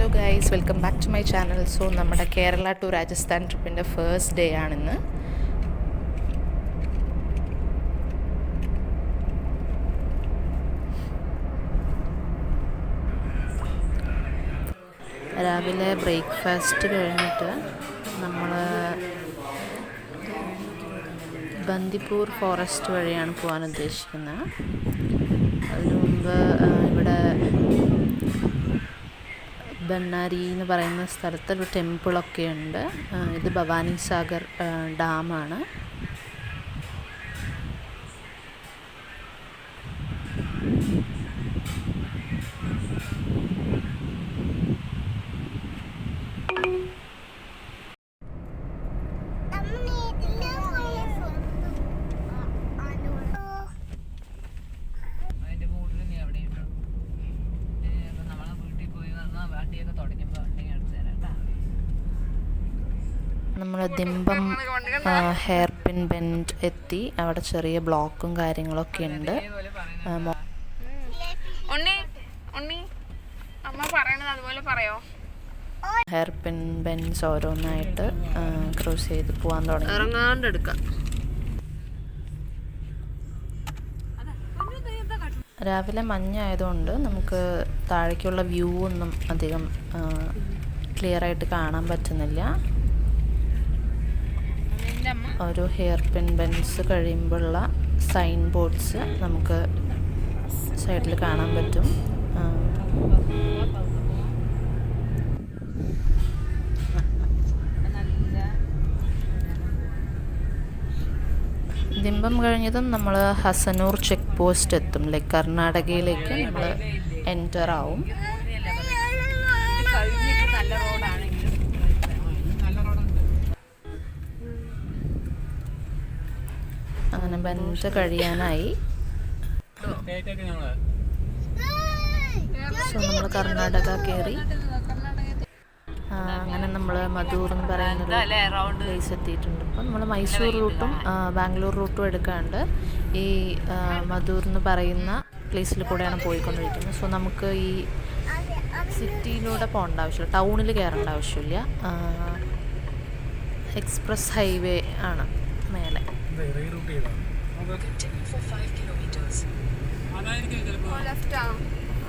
Hello guys, welcome back to my channel. So നമ്മുടെ Kerala to Rajasthan ട്രിപ്പിൻ്റെ first day ആണിന്ന്. രാവിലെ ബ്രേക്ക്ഫാസ്റ്റ് കഴിഞ്ഞിട്ട് നമ്മൾ ബന്ദിപ്പൂർ ഫോറസ്റ്റ് വഴിയാണ് പോകാൻ ഉദ്ദേശിക്കുന്നത്. അതിനു മുമ്പ് ഇവിടെ ബണ്ണാരി എന്ന് പറയുന്ന സ്ഥലത്തൊരു ടെമ്പിളൊക്കെ ഉണ്ട്. ഇത് ഭവാനി സാഗർ ഡാമാണ്. നമ്മൾ ദിമ്പം ഹെയർ പിൻ ബെൻഡ് എത്തി. അവിടെ ചെറിയ ബ്ലോക്കും കാര്യങ്ങളൊക്കെ ഉണ്ട്. ഹെയർ പിൻ ബെൻസ് ഓരോന്നായിട്ട് ക്രോസ് ചെയ്ത് പോകാൻ തുടങ്ങി. ഇറങ്ങാണ്ടെടുക്കാം. രാവിലെ മഞ്ഞായതുകൊണ്ട് നമുക്ക് താഴേക്കുള്ള വ്യൂ ഒന്നും അധികം ക്ലിയർ ആയിട്ട് കാണാൻ പറ്റുന്നില്ല. ഒരു ഹെയർ പിൻ ബെൻസ് കഴിയുമ്പോഴുള്ള സൈൻ ബോർഡ്സ് നമുക്ക് സൈഡിൽ കാണാൻ പറ്റും. ദിമ്പം കഴിഞ്ഞതും നമ്മൾ ഹസനൂർ ചെക്ക് പോസ്റ്റ് എത്തും. ലൈക്ക് കർണാടകയിലേക്ക് നമ്മൾ എൻറ്റർ ആവും. അങ്ങനെ ബെൻഡ് കഴിയാനായി. സോ നമ്മൾ കർണാടക കയറി. അങ്ങനെ നമ്മൾ മധൂർ എന്ന് പറയുന്നൊരു പ്ലേസ് എത്തിയിട്ടുണ്ട്. അപ്പം നമ്മൾ മൈസൂർ റൂട്ടും ബാംഗ്ലൂർ റൂട്ടും എടുക്കാണ്ട് ഈ മധൂർ എന്ന് പറയുന്ന പ്ലേസിൽ കൂടെയാണ് പോയിക്കൊണ്ടിരിക്കുന്നത്. സോ നമുക്ക് ഈ സിറ്റിയിലൂടെ പോകേണ്ട ആവശ്യമില്ല, ടൗണിൽ കയറേണ്ട ആവശ്യമില്ല. എക്സ്പ്രസ് ഹൈവേ ആണ് മേലെ.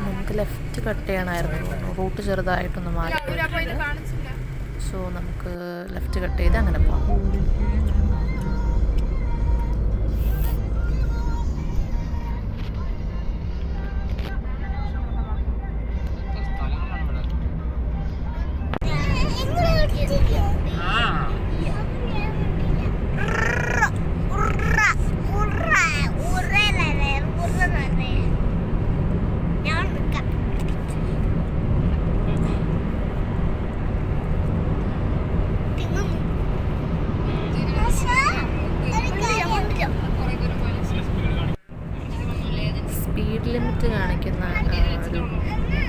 നമുക്ക് ലെഫ്റ്റ് കട്ട് ചെയ്യണമായിരുന്നു. റൂട്ട് ചെറുതായിട്ടൊന്ന് മാറി. സോ നമുക്ക് ലെഫ്റ്റ് കട്ട് ചെയ്ത് അങ്ങനെ പോകാം. സ്പീഡ് ലിമിറ്റ് കാണിക്കുന്ന ഒരു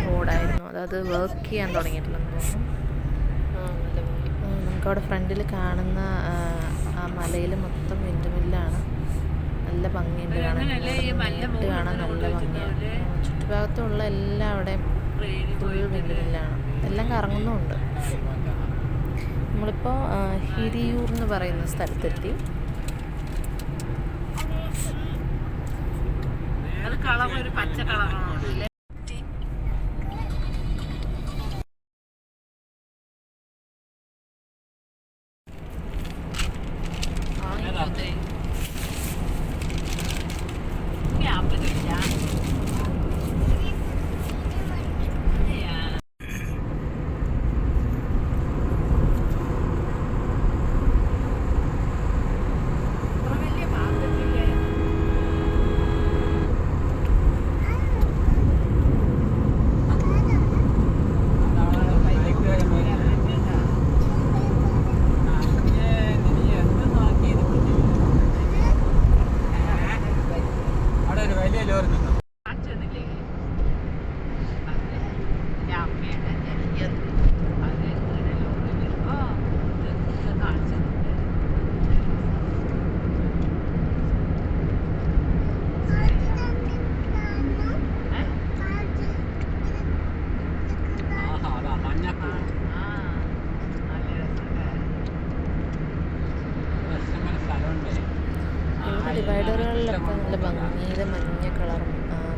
റോഡായിരുന്നു. അത് വർക്ക് ചെയ്യാൻ തുടങ്ങിയിട്ടില്ലെന്ന് തോന്നുന്നു. നമുക്കവിടെ ഫ്രണ്ടിൽ കാണുന്ന ആ മലയിൽ മൊത്തം വിൻഡ്മില്ലാണ്. നല്ല ഭംഗിയുണ്ട് കാണാൻ. കാണാൻ നല്ല ഭംഗിയാണ്. ചുറ്റുഭാഗത്തുള്ള എല്ലാം അവിടെ ഫുൾ വിൻഡ്മില്ലാണ്. എല്ലാം കറങ്ങുന്നുമുണ്ട്. നമ്മളിപ്പോൾ ഹിരിയൂർ എന്ന് പറയുന്ന സ്ഥലത്തെത്തി. ഒരു പച്ച കളറാണ്. ഡിവൈഡറുകളിലൊക്കെ നല്ല ഭംഗിയിൽ മഞ്ഞ കളറും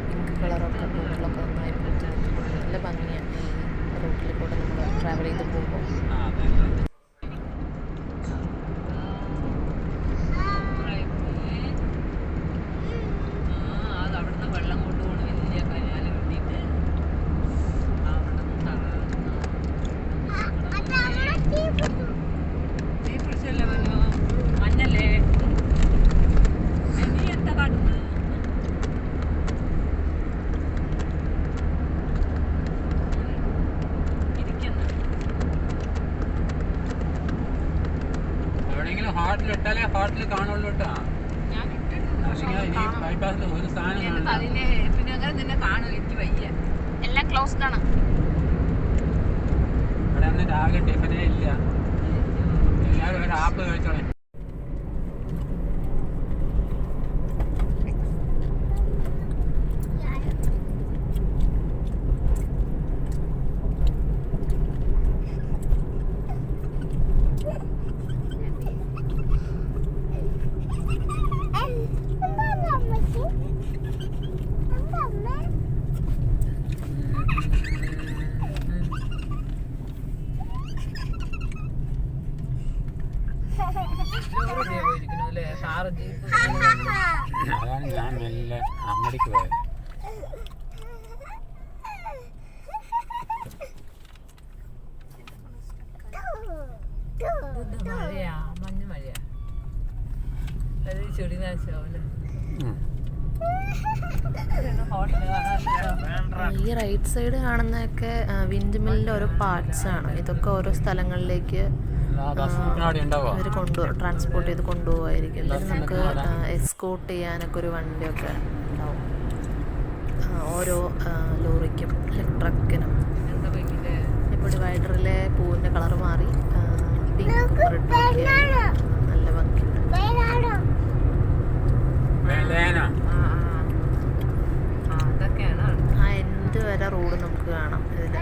പിങ്ക് കളറൊക്കെ പൂക്കളൊക്കെ നന്നായി പൂത്ത് നിൽക്കുന്നുണ്ട്. നല്ല ഭംഗിയാണ് ഈ റൂട്ടിൽ കൂടെ നമ്മൾ ട്രാവൽ ചെയ്ത് പോകുമ്പോൾ. ഹാർട്ടിലിട്ടാലേ ഹാർട്ടിൽ കാണുള്ളൂ കേട്ടോ. ബൈപ്പാസിൽ ഒരു സാധനം പിന്നെ അങ്ങനെ നിന്നെ കാണും. എനിക്ക് വയ്യ, എല്ലാം ക്ലോസ്ഡ് ആണ്. ഇവിടെ അന്ന് രാവിലെ ടിഫനേ ഇല്ല. എല്ലാവരും ഒരു ആപ്പ് കഴിച്ചോളെ. അതാണ് ഞാൻ മെല്ലെ അങ്ങടിക്ക് പോയത്. മഴയാ, മഞ്ഞ് മഴയാ. അത് ചെടി നാശാവൂല്ലേ. ഈ റൈറ്റ് സൈഡ് കാണുന്നതൊക്കെ വിൻഡ് മില്ലിൻ്റെ ഓരോ പാർട്സ് ആണ്. ഇതൊക്കെ ഓരോ സ്ഥലങ്ങളിലേക്ക് അവർ ട്രാൻസ്പോർട്ട് ചെയ്ത് കൊണ്ടുപോകുമായിരിക്കും. അല്ലെങ്കിൽ നമുക്ക് എസ്കോർട്ട് ചെയ്യാനൊക്കെ ഒരു വണ്ടിയൊക്കെ ഉണ്ടാവും ഓരോ ലോറിക്കും ട്രക്കിനും. ഇപ്പോൾ ഡിവൈഡറിലെ പൂവിൻ്റെ കളർ മാറി പിങ്ക് റെഡ് നല്ല ഭംഗിയുണ്ട്. ആ എൻഡ് വരെ റോഡ് നമുക്ക് കാണാം. ഇതിൽ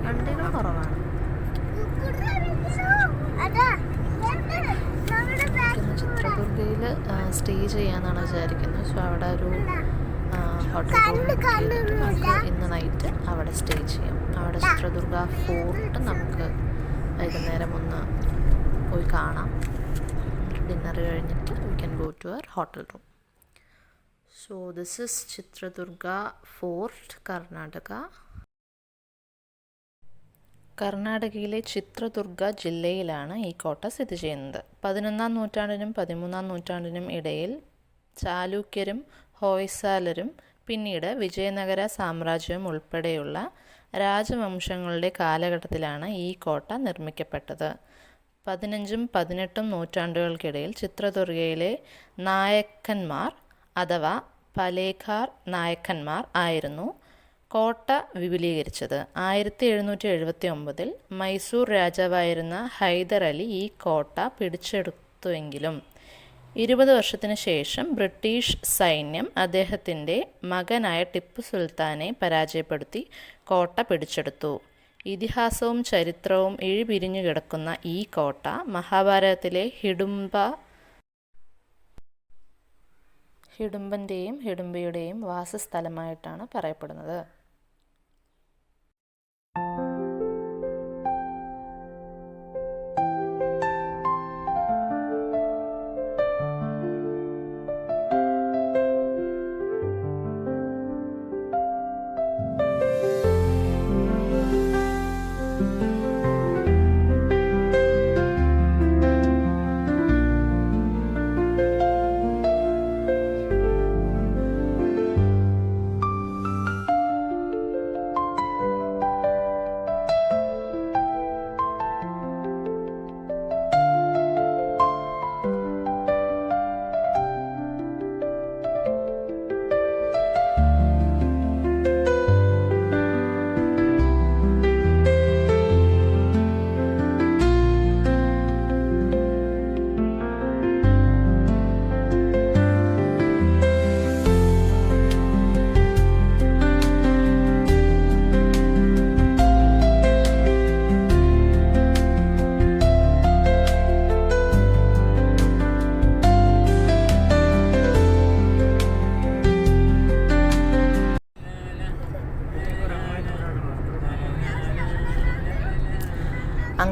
വണ്ടികൾ കുറവാണ്. ചിത്രദുർഗയിൽ സ്റ്റേ ചെയ്യാന്നാണ് വിചാരിക്കുന്നത്. സോ അവിടെ ഒരു ഹോട്ടൽ നമുക്ക് ഇന്ന് നൈറ്റ് അവിടെ സ്റ്റേ ചെയ്യാം. അവിടെ ചിത്രദുർഗ ഫോർട്ട് നമുക്ക് വൈകുന്നേരം ഒന്ന് പോയി കാണാം. ഡിന്നർ കഴിഞ്ഞിട്ട് we can go to our hotel room. So this is Chitradurga fort, Karnataka. കർണാടകയിലെ ചിത്രദുർഗ ജില്ലയിലാണ് ഈ കോട്ട സ്ഥിതി ചെയ്യുന്നത്. 11-ാം നൂറ്റാണ്ടിനും 13-ാം നൂറ്റാണ്ടിനും ഇടയിൽ ചാലൂക്യരും ഹോയ്സാലരും പിന്നീട് വിജയനഗര സാമ്രാജ്യവും ഉൾപ്പെടെയുള്ള രാജവംശങ്ങളുടെ കാലഘട്ടത്തിലാണ് ഈ കോട്ട നിർമ്മിക്കപ്പെട്ടത്. 15-ഉം 18-ഉം നൂറ്റാണ്ടുകൾക്കിടയിൽ ചിത്രദുർഗയിലെ നായക്കന്മാർ അഥവാ പലേഖാർ നായക്കന്മാർ ആയിരുന്നു കോട്ട വിപുലീകരിച്ചത്. 1779-ൽ മൈസൂർ രാജാവായിരുന്ന ഹൈദർ അലി ഈ കോട്ട പിടിച്ചെടുത്തുവെങ്കിലും 20 വർഷത്തിന് ശേഷം ബ്രിട്ടീഷ് സൈന്യം അദ്ദേഹത്തിൻ്റെ മകനായ ടിപ്പു സുൽത്താനെ പരാജയപ്പെടുത്തി കോട്ട പിടിച്ചെടുത്തു. ഇതിഹാസവും ചരിത്രവും ഇഴിപിരിഞ്ഞു കിടക്കുന്ന ഈ കോട്ട മഹാഭാരതത്തിലെ ഹിഡുംബൻ്റെയും ഹിഡുംബയുടെയും വാസസ്ഥലമായിട്ടാണ് പറയപ്പെടുന്നത്.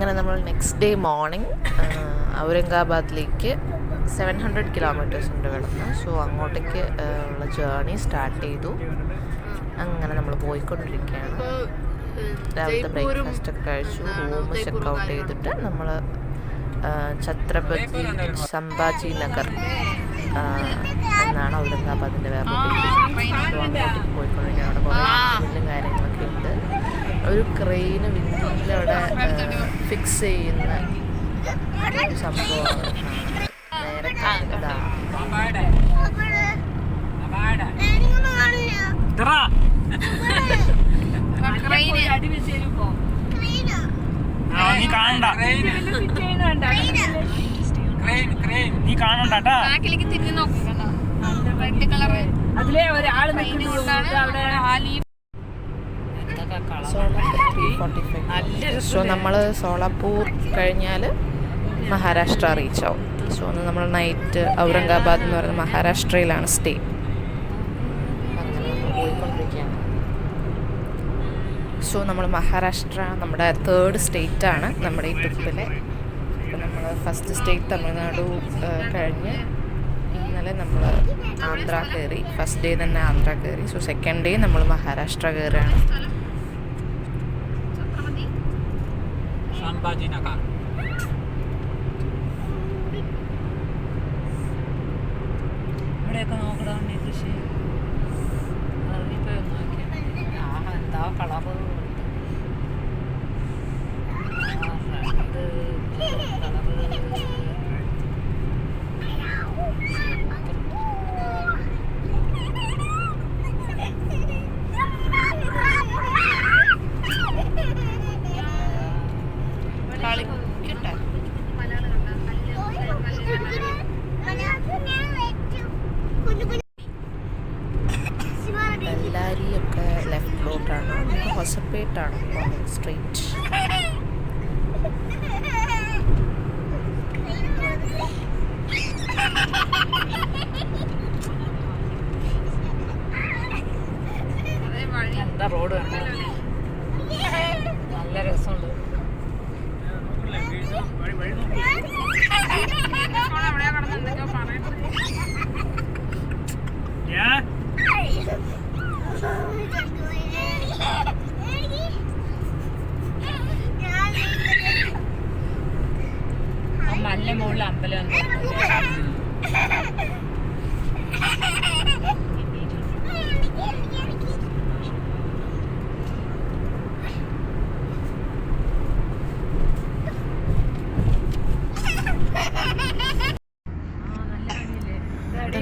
അങ്ങനെ നമ്മൾ നെക്സ്റ്റ് ഡേ മോർണിംഗ് ഔറംഗാബാദിലേക്ക് 700 കിലോമീറ്റേഴ്സ് ഉണ്ട് കിടന്ന്. സോ അങ്ങോട്ടേക്ക് ഉള്ള ജേർണി സ്റ്റാർട്ട് ചെയ്തു. അങ്ങനെ നമ്മൾ പോയിക്കൊണ്ടിരിക്കുകയാണ്. രാവിലത്തെ ബ്രേക്ക്ഫാസ്റ്റ് ഒക്കെ കഴിച്ചു. റൂം ചെക്കൗട്ട് ചെയ്തിട്ട് നമ്മൾ ഛത്രപതി സംഭാജി നഗർ എന്നാണ് ഔറംഗാബാദിൻ്റെ വേറെ പേര്. സോ അങ്ങോട്ടേക്ക് പോയിക്കൊണ്ടിരിക്കുകയാണ്. അവിടെ കുറേ വില്ലും കാര്യങ്ങളൊക്കെ ഉണ്ട്. ഒരു ക്രെയിന് വിൻഡിലവിടെ ഫിക്സ് ചെയ്യുന്ന ഒരു സംഭവമാണ്. നേരെ കാണുന്നതാണ്. അതിലെ ഒരാള് സോ നമ്മൾ സോളാപൂർ കഴിഞ്ഞാൽ മഹാരാഷ്ട്ര റീച്ച് ആവും. സോ നമ്മൾ നൈറ്റ് ഔറംഗാബാദ് എന്ന് പറയുന്നത് മഹാരാഷ്ട്രയിലാണ് സ്റ്റേ. അങ്ങനെ നമ്മൾ പോയിക്കൊണ്ടിരിക്കുകയാണ്. സോ നമ്മൾ മഹാരാഷ്ട്ര നമ്മുടെ 3rd സ്റ്റേറ്റാണ് നമ്മുടെ ഈ ട്രിപ്പിലെ. അപ്പോൾ നമ്മൾ ഫസ്റ്റ് സ്റ്റേറ്റ് തമിഴ്നാടു കഴിഞ്ഞ് ഇന്നലെ നമ്മൾ ആന്ധ്ര കയറി. ഫസ്റ്റ് ഡേ തന്നെ ആന്ധ്ര കയറി. സോ സെക്കൻഡ് ഡേ നമ്മൾ മഹാരാഷ്ട്ര കയറുകയാണ്. സംഭാജിനഗർ. ഇവിടെയൊക്കെ നോക്കണം. എന്താ കളറ് ബെല്ലാരിയൊക്കെ ലെഫ്റ്റിലോട്ടാണ്. ഹൊസപ്പേട്ടാണ് സ്ട്രീറ്റ്. എന്താ റോഡ് കണ്ടോ? നല്ല രസമുണ്ട്. മല മുകളിൽ അമ്പലം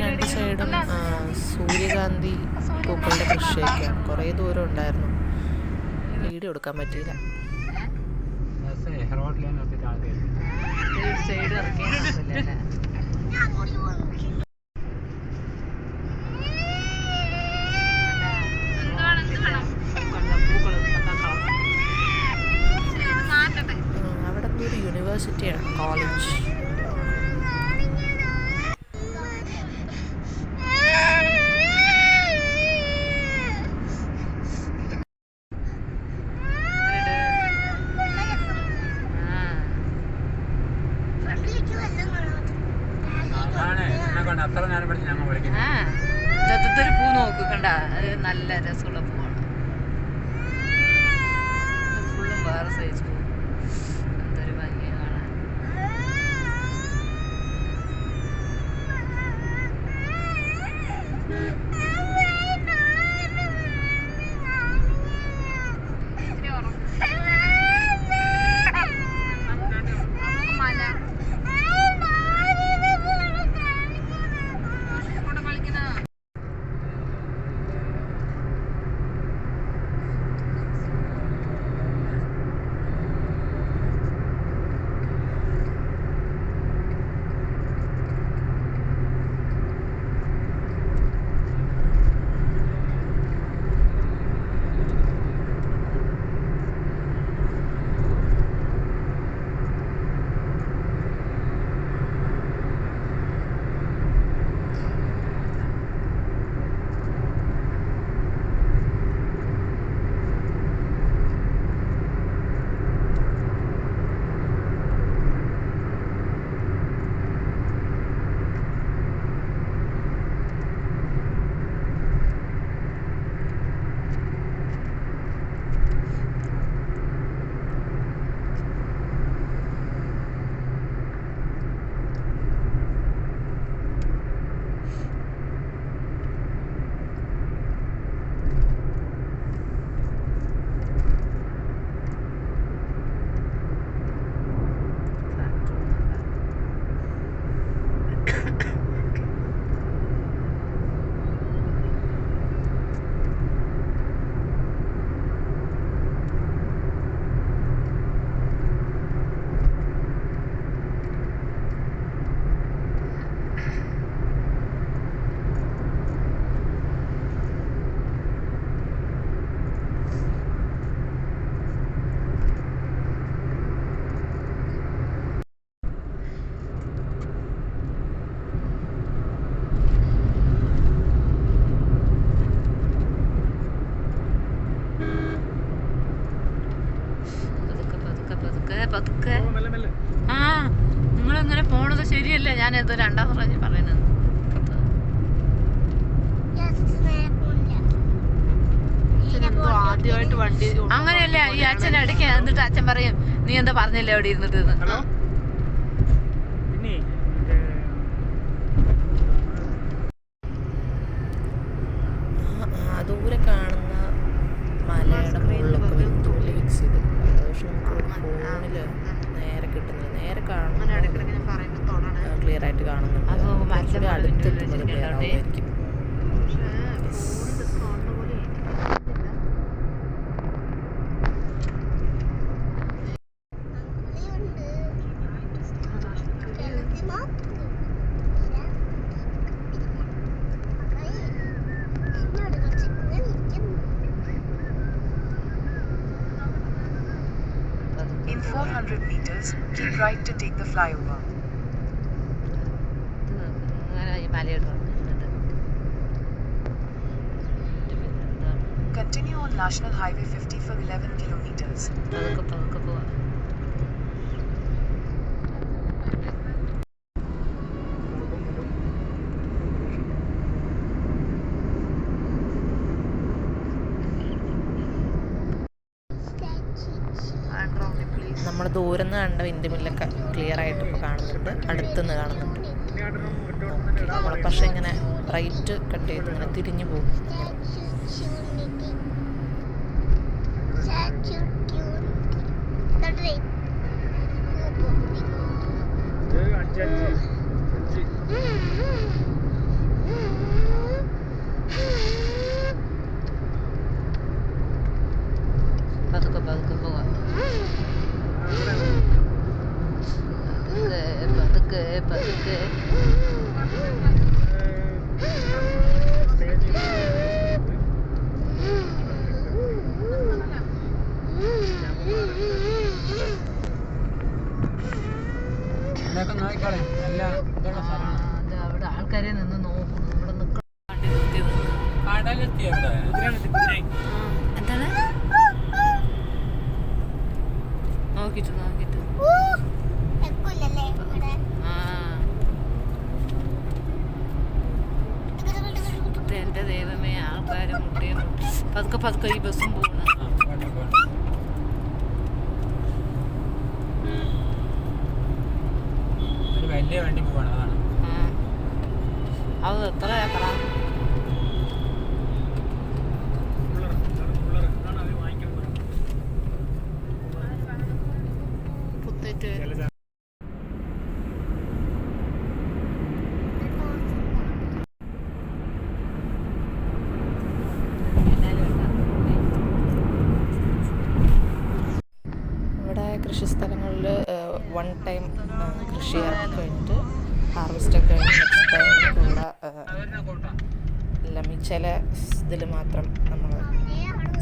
രണ്ട് സൈഡും സൂര്യകാന്തി പൂക്കളുടെ കൃഷിയൊക്കെയാണ്. കുറേ ദൂരം ഉണ്ടായിരുന്നു, വീഡിയോ എടുക്കാൻ പറ്റിയില്ല. സൈഡ് ഇറക്കിയ അവിടെ ഒരു യൂണിവേഴ്സിറ്റിയാണ്, കോളേജ്. അത്ര നേരം പഠിച്ച് ഞങ്ങൾ വിളിക്കുന്നത്. ഇതൊരു പൂ നോക്ക് കണ്ട, അത് നല്ല രസമുള്ള പൂവാണ്. ഫുള്ളും വേറെ സൈസ് പൂ. എന്തൊരു ഭംഗിയാണ് കാണാൻ. പതുക്കെ. ആ നിങ്ങളിങ്ങനെ പോണത് ശരിയല്ല. ഞാൻ എന്തോ രണ്ടാം പ്രാവശ്യം പറയുന്നത്. ആദ്യമായിട്ട് വണ്ടി അങ്ങനെയല്ല ഈ അച്ഛൻ ഇടയ്ക്ക് എന്നിട്ട് അച്ഛൻ പറയും നീ എന്താ പറഞ്ഞില്ലേ അവിടെ ഇരുന്നിട്ട് ദൂരെ കാണുന്ന മലയുടെ മുകളിലൊക്കെ വെല്ലുവിളി ഫിക്സ് ചെയ്ത്. പക്ഷെ നമുക്ക് ഫോണിൽ നേരെ കിട്ടുന്നില്ല. നേരെ കാണുമ്പോൾ ക്ലിയർ ആയിട്ട് കാണുന്നുണ്ട്. അടുത്തെത്തുന്നത് clear ആവുമായിരിക്കും. In 400 meters, keep right to take the flyover. Continue on National Highway 50 for 11 kilometers. നമ്മൾ ദൂരെ നിന്ന് കണ്ട വിൻഡ്മില്ലൊക്കെ ക്ലിയർ ആയിട്ട് ഇപ്പോൾ കാണുന്നുണ്ട്. അടുത്തുനിന്ന് കാണുന്നുണ്ട്. നമ്മൾ പക്ഷെ ഇങ്ങനെ റൈറ്റ് കട്ട് ചെയ്ത് ഇങ്ങനെ തിരിഞ്ഞു പോകും. പതുക്കെ പതുക്കെ പോവാം. പതുക്കെ അവിടെ ആൾക്കാരെ നിന്ന് നോക്കും. ഇവിടെ നിൽക്കണം. എന്താണ് നോക്കിട്ട് എന്റെ ദൈവമേ ആൾക്കാര് മുട്ടയും പതുക്കെ പതുക്കെ ഈ ബസ്സും പോകുന്നു. വലിയ വണ്ടി പോകണം. അത് എത്ര ഏക്കറ? ഇവിടെ കൃഷിസ്ഥലങ്ങളിൽ വൺ ടൈം കൃഷി ഇറക്കി കഴിഞ്ഞിട്ട് ഹാർവെസ്റ്റൊക്കെ കഴിഞ്ഞ് നെക്സ്റ്റ് ടൈമിലുള്ള എല്ലാം ഈ ചില ഇതിൽ മാത്രം നമ്മൾ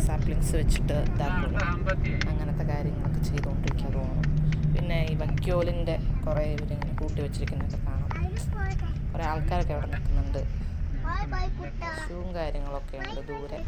സാപ്ലിങ്സ് വെച്ചിട്ട് ഇതാക്കുന്നു. അങ്ങനത്തെ കാര്യങ്ങളൊക്കെ ചെയ്തുകൊണ്ടിരിക്കാൻ തോന്നുന്നു. പിന്നെ ഈ വക്യോലിൻ്റെ കുറേ ഇവരിങ്ങനെ കൂട്ടി വെച്ചിരിക്കുന്നതൊക്കെ കാണാം. കുറേ ആൾക്കാരൊക്കെ അവിടെ നിൽക്കുന്നുണ്ട്. പശുവും കാര്യങ്ങളൊക്കെ ഉണ്ട് ദൂരെ.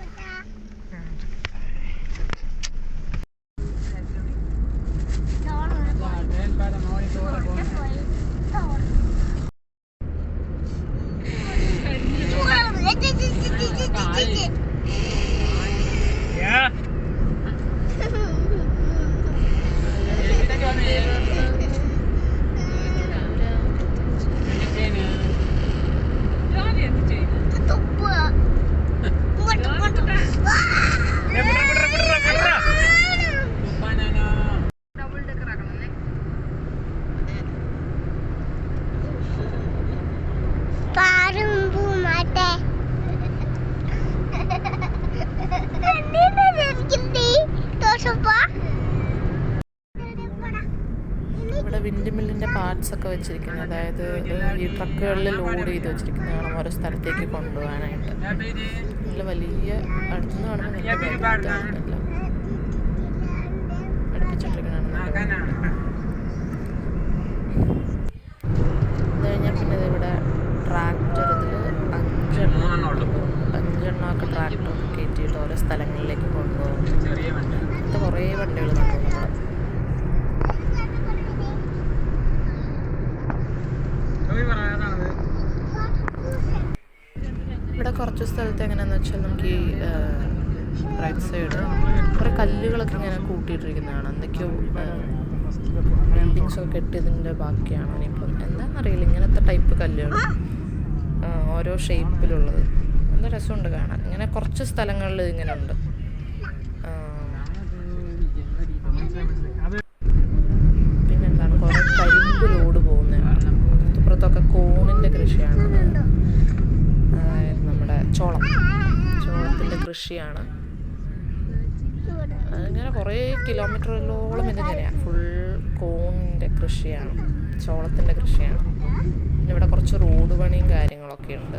ഇവിടെ വിൻഡ് മില്ലിൻ്റെ പാർട്സ് ഒക്കെ വെച്ചിരിക്കുന്നത്, അതായത് ഈ ട്രക്കുകളിൽ ലോഡ് ചെയ്ത് വെച്ചിരിക്കുന്നത് കാണാം ഓരോ സ്ഥലത്തേക്ക് കൊണ്ടുപോകാനായിട്ട്. നല്ല വലിയ അടുത്തുനിന്ന് കാണുമ്പോൾ നല്ല വലുതാണെല്ലാം അടുപ്പിച്ചിട്ടിരിക്കണതാണ്. അത് കഴിഞ്ഞാൽ പിന്നെ ഇവിടെ ട്രാക്ടർ ഇതിൽ 5 ട്രാക്ടർ കയറ്റിയിട്ട് ഓരോ സ്ഥലങ്ങളിലേക്ക് കൊണ്ടുപോകും. അങ്ങനത്തെ കുറേ വണ്ടികൾ കണ്ടു നമ്മൾ. കുറച്ച് സ്ഥലത്ത് എങ്ങനെയാണെന്ന് വെച്ചാൽ നമുക്ക് ഈ റൈറ്റ് സൈഡ് കുറേ കല്ലുകളൊക്കെ ഇങ്ങനെ കൂട്ടിയിട്ടിരിക്കുന്നതാണ്. എന്തൊക്കെയോ ബിൽഡിങ്സൊക്കെ കെട്ടിയതിൻ്റെ ബാക്കിയാണ്. ഇനിയിപ്പം എന്താണെന്നറിയില്ല, ഇങ്ങനത്തെ ടൈപ്പ് കല്ലുകൾ ഓരോ ഷേപ്പിലുള്ളത്. എന്താ രസമുണ്ട് കാണാൻ. ഇങ്ങനെ കുറച്ച് സ്ഥലങ്ങളിൽ ഇങ്ങനെ ഉണ്ട്. പിന്നെന്താണ്, കുറേ കരിമ്പ് ലോഡ് പോകുന്നതാണ്. ഇപ്പുറത്തൊക്കെ കോണിൻ്റെ കൃഷിയാണ്. അതായത് നമ്മുടെ ചോളത്തിൻ്റെ കൃഷിയാണ്. അങ്ങനെ കുറേ കിലോമീറ്ററിലോളം ഇതിങ്ങനെയാണ്. ഫുൾ കോണിൻ്റെ കൃഷിയാണ്, ചോളത്തിൻ്റെ കൃഷിയാണ്. പിന്നെ ഇവിടെ കുറച്ച് റോഡ് പണിയും കാര്യങ്ങളൊക്കെ ഉണ്ട്.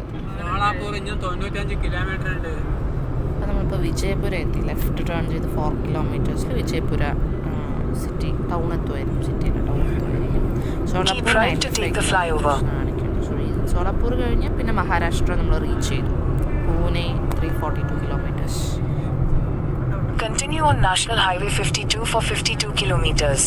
അപ്പോൾ നമ്മളിപ്പോൾ വിജയപുര എത്തി. ലെഫ്റ്റ് ടേൺ ചെയ്ത് 4 കിലോമീറ്റേഴ്സിൽ വിജയപുര സിറ്റി ടൗൺ എത്തുമായിരിക്കും. സിറ്റിയിലെ ടൗൺ എത്തുമായിരിക്കും. സോളാപൂർ കഴിഞ്ഞ് പിന്നെ മഹാരാഷ്ട്ര നമ്മൾ റീച്ച് ചെയ്തു. Pune 342 kilometres. Continue on National Highway 52 for 52 kilometers.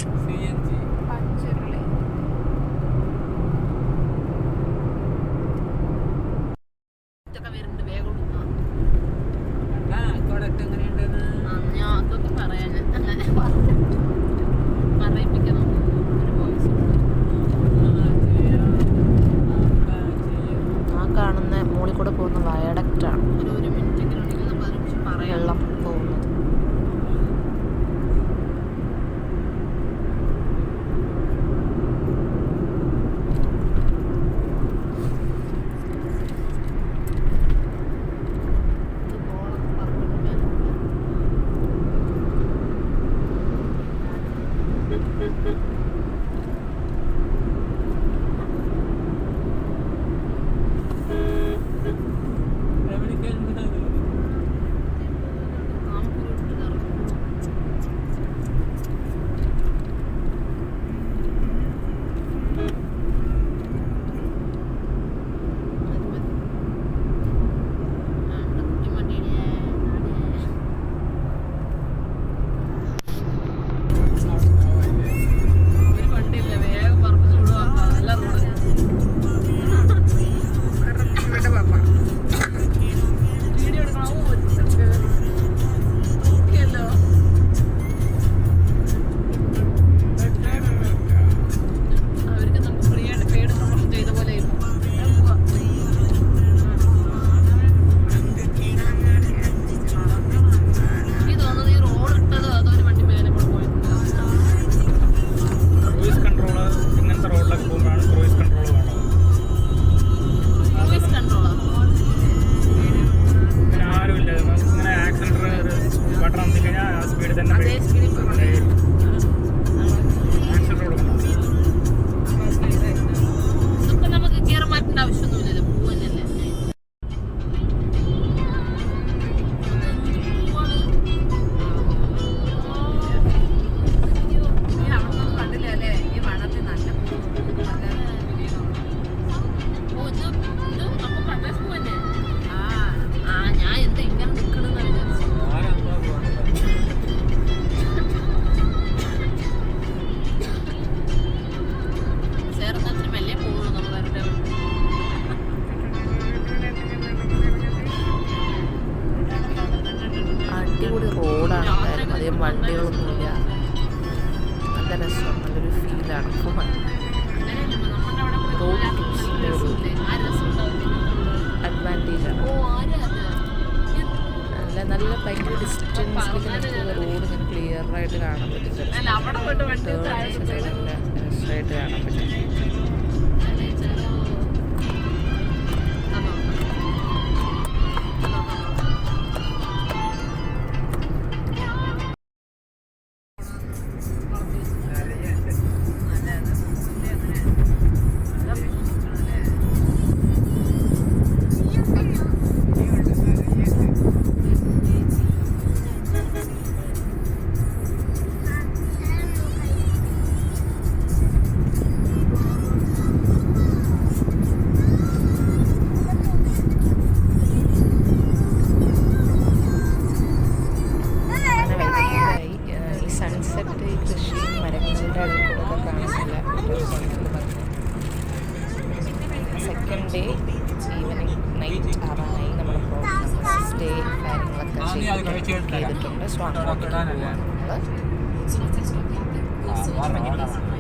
കാണുന്ന മുകളിൽ കൂടെ പോകുന്ന വയഡക്റ്റാണ് വെള്ളം പോകുന്നത്. അടിപൊളി റോഡാണ്. എന്തായാലും അധികം വണ്ടികളൊന്നുമില്ല. നല്ല രസമാണ്, നല്ലൊരു ഫീലാണ്. റോഡ് ടൂറിസ്റ്റിൻ്റെ ഒരു അഡ്വാൻറ്റേജാണ്. നല്ല ഭയങ്കര ഡിസ്റ്റൻസിലേക്ക് നമുക്ക് റോഡ് ഇങ്ങനെ ക്ലിയറായിട്ട് കാണാൻ പറ്റും. നല്ല രസമായിട്ട് കാണാൻ പറ്റും. കാര്യങ്ങളൊക്കെ നീ അത് കഴിച്ചു ചെയ്തിട്ടുണ്ട്. സോ അങ്ങോട്ടേക്ക് പോവാം നമ്മൾ.